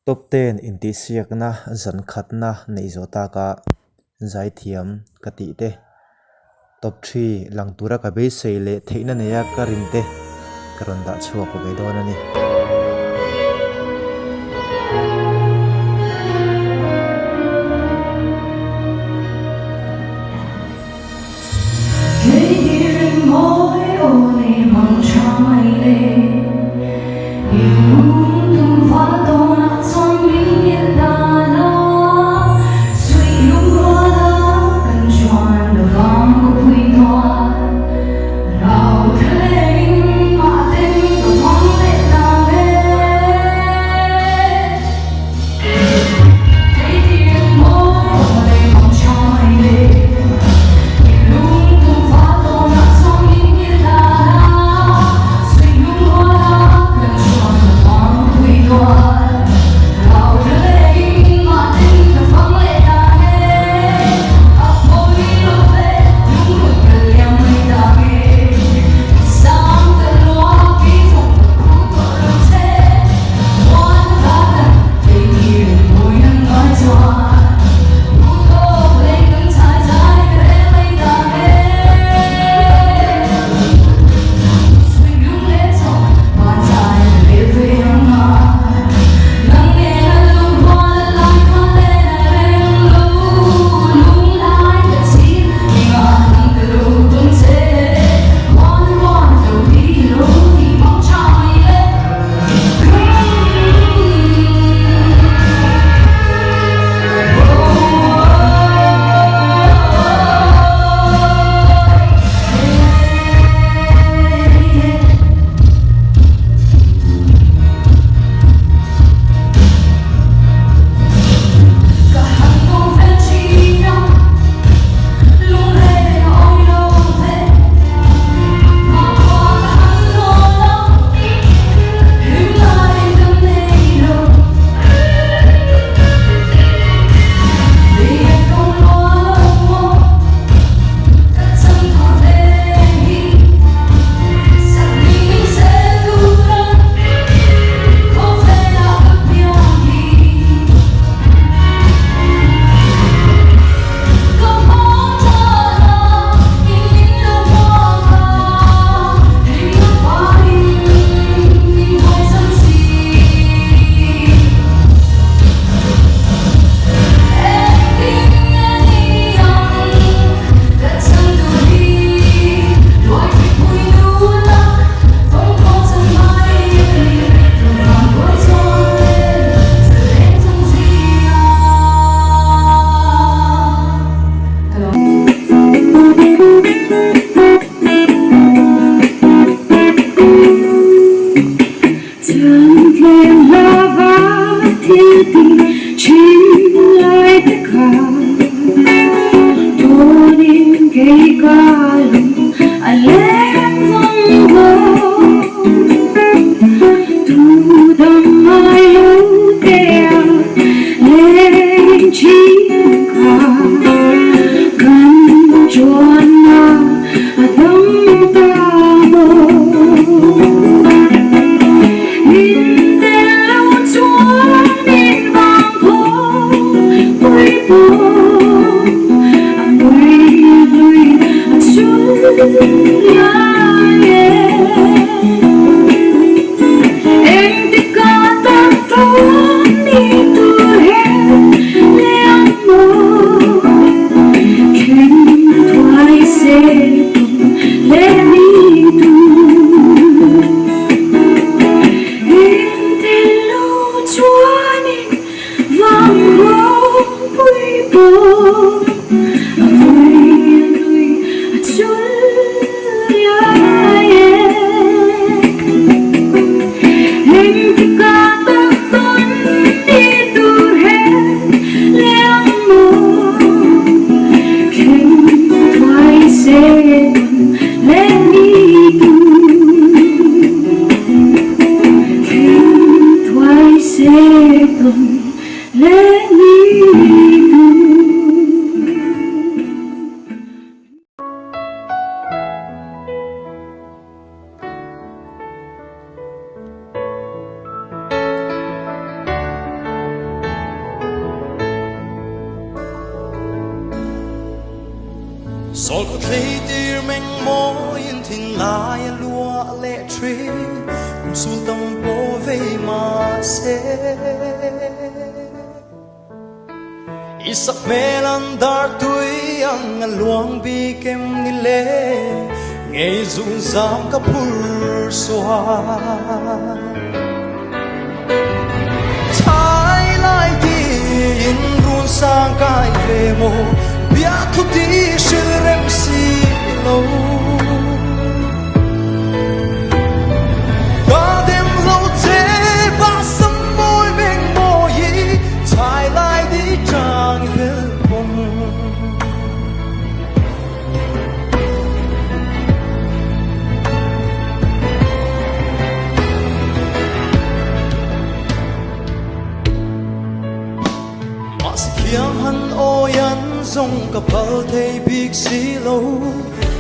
top 10 inti siak na zan khat na nei zota ka zai thiam kati te top 3 langtura ka be seile theina neya ka rinte karonda chhuwa ko be don ani Sol có thấy tir mình môi in thìn lại lúa lệ tri cùng xuân tâm bố về mà sẽ isak melan dar tui ang luang bi kem ni le ngay dung zam ka pur soa thai lai ti in run sang kai ve mo bia thu ti shil rem si lo ba dem lo te ba sam môi bên môi thai lai đi trang vel pom Kiang han oyan zong kapal thei big silo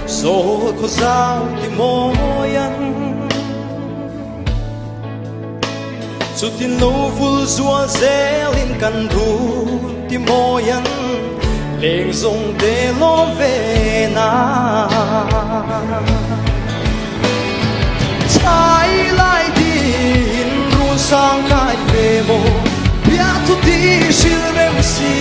so ko zau ti moyan chutin lo vul zual zelin kan du ti moyan leng zong de lom ve na chai lai din run sang kai ve mo bia tu ti shil rem si